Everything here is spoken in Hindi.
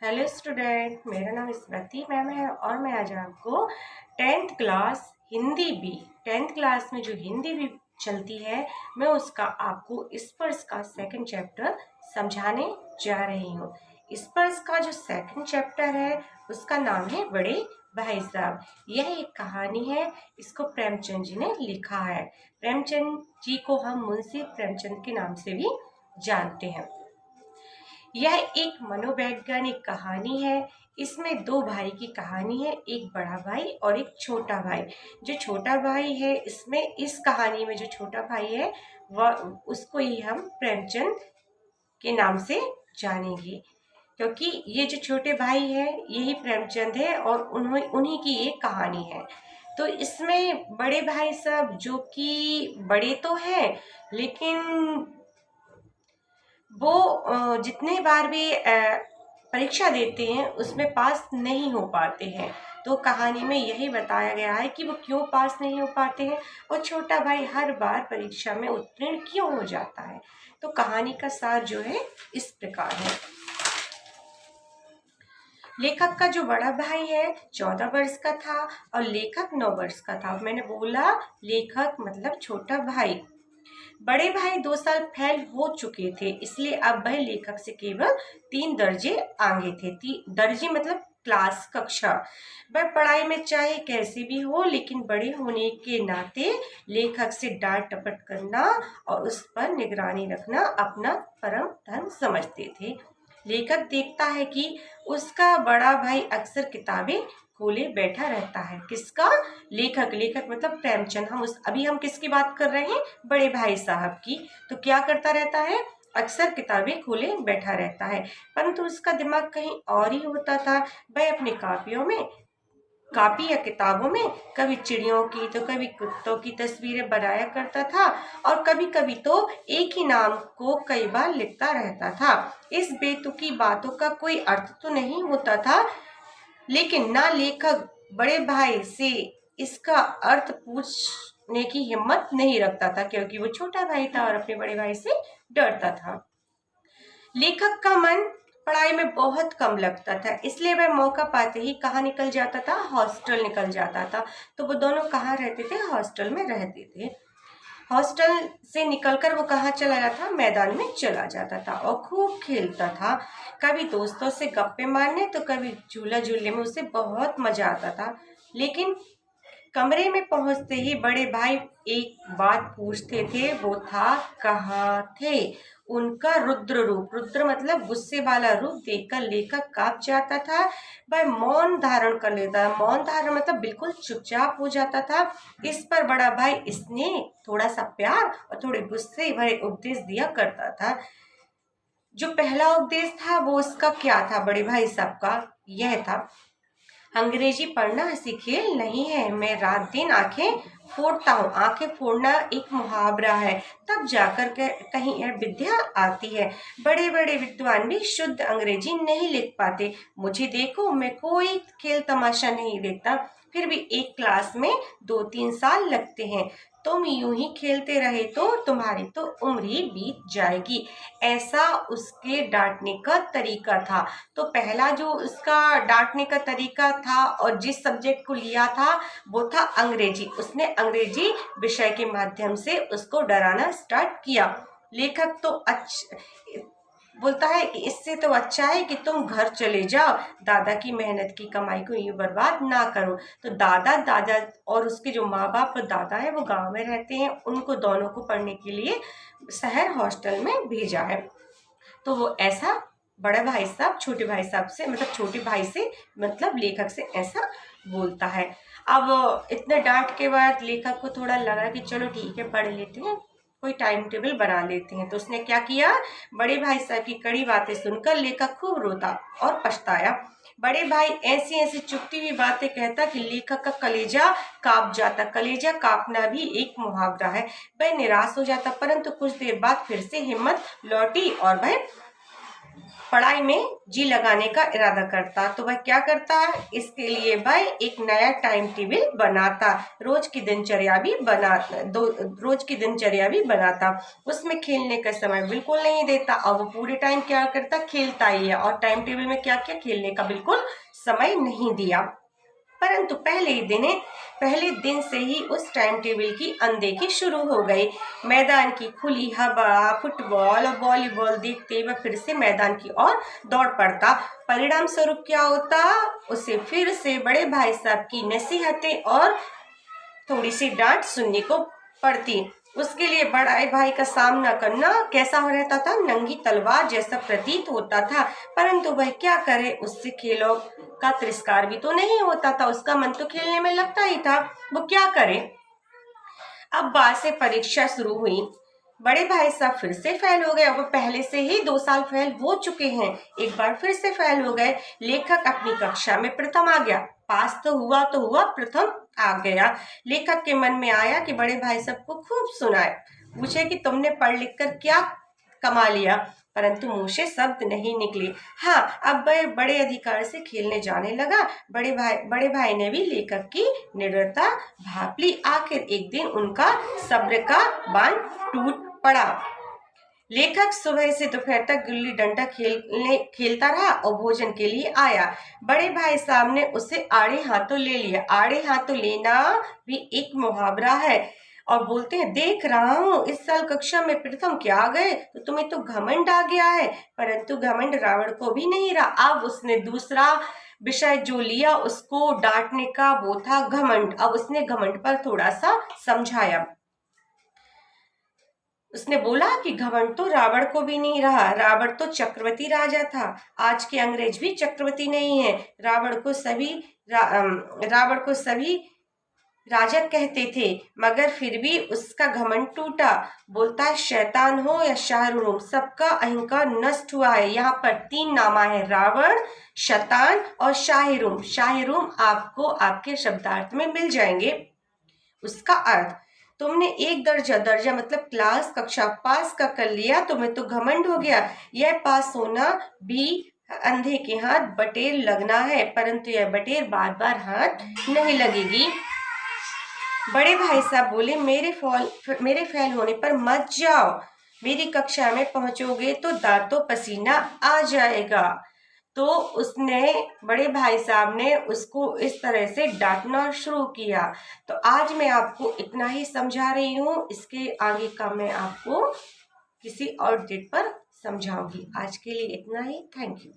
हेलो स्टूडेंट, मेरा नाम स्मृति मैम है और मैं आज आपको 10th class Hindi B 10th class में जो हिंदी भी चलती है मैं उसका आपको स्पर्श का सेकंड चैप्टर समझाने जा रही हूँ। स्पर्श का जो सेकंड चैप्टर है उसका नाम है बड़े भाई साहब। यह एक कहानी है, इसको प्रेमचंद जी ने लिखा है। प्रेमचंद जी को हम मुंशी प्रेमचंद के नाम से भी जानते हैं। यह एक मनोवैज्ञानिक कहानी है। इसमें दो भाई की कहानी है, एक बड़ा भाई और एक छोटा भाई। जो छोटा भाई है इसमें इस कहानी में जो छोटा भाई है वह उसको ही हम प्रेमचंद के नाम से जानेंगे, क्योंकि ये जो छोटे भाई है यही प्रेमचंद है और उन्हीं की ये कहानी है। तो इसमें बड़े भाई साहब जो कि बड़े तो हैं लेकिन वो जितने बार भी परीक्षा देते हैं उसमें पास नहीं हो पाते हैं। तो कहानी में यही बताया गया है कि वो क्यों पास नहीं हो पाते हैं और छोटा भाई हर बार परीक्षा में उत्तीर्ण क्यों हो जाता है। तो कहानी का सार जो है इस प्रकार है। लेखक का जो बड़ा भाई है 14 वर्ष का था और लेखक 9 वर्ष का था। मैंने बोला लेखक मतलब छोटा भाई। बड़े भाई 2 साल फेल हो चुके थे, इसलिए अब वह लेखक से केवल 3 दर्जे आगे थे। दर्जे मतलब क्लास, कक्षा। वह पढ़ाई में चाहे कैसे भी हो लेकिन बड़े होने के नाते लेखक से डांट टपट करना और उस पर निगरानी रखना अपना परम धर्म समझते थे। लेखक देखता है कि उसका बड़ा भाई अक्सर किताबें खोले बैठा रहता है। किसका? लेखक। लेखक मतलब प्रेमचंद। हम किसकी बात कर रहे हैं? बड़े भाई साहब की। तो क्या करता रहता है? अक्सर किताबें खोले बैठा रहता है, परंतु उसका दिमाग कहीं और ही होता था। वह अपनी कॉपी या किताबों में कभी चिड़ियों की तो कभी कुत्तों की तस्वीरें बनाया करता था और कभी कभी तो एक ही नाम को कई बार लिखता रहता था। इस बेतुकी बातों का कोई अर्थ तो नहीं होता था, लेकिन ना लेखक बड़े भाई से इसका अर्थ पूछने की हिम्मत नहीं रखता था, क्योंकि वो छोटा भाई था और अपने बड़े भाई से डरता था। लेखक का मन पढ़ाई में बहुत कम लगता था, इसलिए वह मौका पाते ही कहाँ निकल जाता था? हॉस्टल निकल जाता था। तो वो दोनों कहाँ रहते थे? हॉस्टल में रहते थे। हॉस्टल से निकलकर वो कहाँ चला जाता? मैदान में चला जाता था और खूब खेलता था। कभी दोस्तों से गप्पे मारने तो कभी झूला झूलने में उसे बहुत मजा आता था। लेकिन कमरे में पहुंचते ही बड़े भाई एक बात पूछते थे, वो था कहाँ थे? उनका रुद्र रूप, रुद्र मतलब गुस्से वाला रूप देखकर लेखक कांप जाता था। वह मौन धारण कर लेता। मौन धारण मतलब बिल्कुल चुपचाप हो जाता था। इस पर बड़ा भाई स्नेह, थोड़ा सा प्यार और थोड़े गुस्से भरे उपदेश दिया करता था। जो पहला उपदेश था वो उसका क्या था? बड़े भाई साहब का यह था, अंग्रेजी पढ़ना हंसी खेल नहीं है। मैं रात दिन आंखें फोड़ता हूँ। आंखें फोड़ना एक मुहावरा है, तब जाकर के कहीं यह विद्या आती है। बड़े बड़े विद्वान भी शुद्ध अंग्रेजी नहीं लिख पाते। मुझे देखो, मैं कोई खेल तमाशा नहीं देखता, फिर भी एक क्लास में 2-3 साल लगते हैं। तुम यूं ही खेलते रहे तो तुम्हारी तो उम्र ही बीत जाएगी। ऐसा उसके डांटने का तरीका था। तो पहला जो उसका डांटने का तरीका था और जिस सब्जेक्ट को लिया था वो था अंग्रेजी। उसने अंग्रेजी विषय के माध्यम से उसको डराना स्टार्ट किया। लेखक तो बोलता है कि इससे तो अच्छा है कि तुम घर चले जाओ, दादा की मेहनत की कमाई को यूं बर्बाद ना करो। तो दादा और उसके जो माँ बाप और दादा है वो गांव में रहते हैं, उनको दोनों को पढ़ने के लिए शहर हॉस्टल में भेजा है। तो वो ऐसा बड़ा भाई साहब छोटे भाई साहब से मतलब छोटे भाई से मतलब लेखक से ऐसा बोलता है। अब इतने डांट के बाद लेखक को थोड़ा लगा कि चलो ठीक है, पढ़ लेते हैं, कोई टाइम टेबल बना लेते हैं। तो उसने क्या किया, बड़े भाई साहब की कड़ी बातें सुनकर लेखक खूब रोता और पछताया। बड़े भाई ऐसी ऐसी चुपती हुई बातें कहता कि लेखक का कलेजा कांप जाता। कलेजा कांपना भी एक मुहावरा है। वह निराश हो जाता, परंतु कुछ देर बाद फिर से हिम्मत लौटी और वह पढ़ाई में जी लगाने का इरादा करता, तो वह क्या करता है, इसके लिए वह एक नया टाइम टेबल बनाता, रोज की दिनचर्या भी बनाता। उसमें खेलने का समय बिल्कुल नहीं देता, और वो पूरे टाइम क्या करता, खेलता ही है, और टाइम टेबल में क्या क्या, खेलने का बिल्कुल समय नहीं दिया। परंतु पहले दिन से ही उस टाइम टेबल की अनदेखी शुरू हो गई। मैदान की खुली हवा, फुटबॉल और वॉलीबॉल देखते वह फिर से मैदान की ओर दौड़ पड़ता। परिणाम स्वरूप क्या होता, उसे फिर से बड़े भाई साहब की नसीहतें और थोड़ी सी डांट सुनने को पड़ती। उसके लिए बड़े भाई का सामना करना कैसा हो रहता था, नंगी तलवार जैसा प्रतीत होता था। परंतु वह क्या करे, उससे खेलों का तिरस्कार भी तो नहीं होता था, उसका मन तो खेलने में लगता ही था, वो क्या करे। अब बाद से परीक्षा शुरू हुई। बड़े भाई साहब फिर से फेल हो गए, और वो पहले से ही 2 साल फेल हो चुके हैं, एक बार फिर से फेल हो गए। लेखक अपनी कक्षा में प्रथम आ गया, पास तो हुआ, प्रथम आ गया। लेखक के मन में आया कि बड़े भाई साहब को खूब सुनाए, पूछे कि तुमने पढ़ लिख कर क्या कमा लिया, परंतु मुंह से शब्द नहीं निकले। हाँ, अब वह बड़े अधिकार से खेलने जाने लगा। बड़े भाई ने भी लेखक की निडरता भांप ली। आखिर एक दिन उनका सब्र का बांध टूट पड़ा। लेखक सुबह से दोपहर तक गिल्ली डंडा खेलता रहा और भोजन के लिए आया। बड़े भाई साहब ने उसे आड़े हाथों ले लिया। आड़े हाथों लेना भी एक मुहावरा है, और बोलते हैं, देख रहा हूँ इस साल कक्षा में प्रथम क्या आ गए, तो तुम्हें तो घमंड आ गया है। परंतु घमंड रावण को भी नहीं रहा। अब उसने दूसरा विषय जो लिया, उसको डांटने का, वो था घमंड। अब उसने घमंड पर थोड़ा सा समझाया। उसने बोला कि घमंड तो रावण को भी नहीं रहा, रावण तो चक्रवर्ती राजा था, आज के अंग्रेज भी चक्रवर्ती नहीं है। रावण को सभी राजा कहते थे, मगर फिर भी उसका घमंड टूटा। बोलता है, शैतान हो या शाहरुम, सबका अहंकार नष्ट हुआ है। यहाँ पर 3 नामा है, रावण, शैतान और शाहिरूम। शाहिरूम आपको आपके शब्दार्थ में मिल जाएंगे। उसका अर्थ, तुमने एक दर्जा मतलब क्लास कक्षा पास का कर लिया, तुम्हें तो घमंड हो गया। यह पास होना भी अंधे के हाथ बटेर लगना है, परंतु यह बटेर बार बार हाथ नहीं लगेगी। बड़े भाई साहब बोले, मेरे फेल होने पर मत जाओ, मेरी कक्षा में पहुंचोगे तो दांतों पसीना आ जाएगा। तो उसने, बड़े भाई साहब ने उसको इस तरह से डांटना शुरू किया। तो आज मैं आपको इतना ही समझा रही हूँ, इसके आगे का मैं आपको किसी और डेट पर समझाऊंगी। आज के लिए इतना ही, थैंक यू।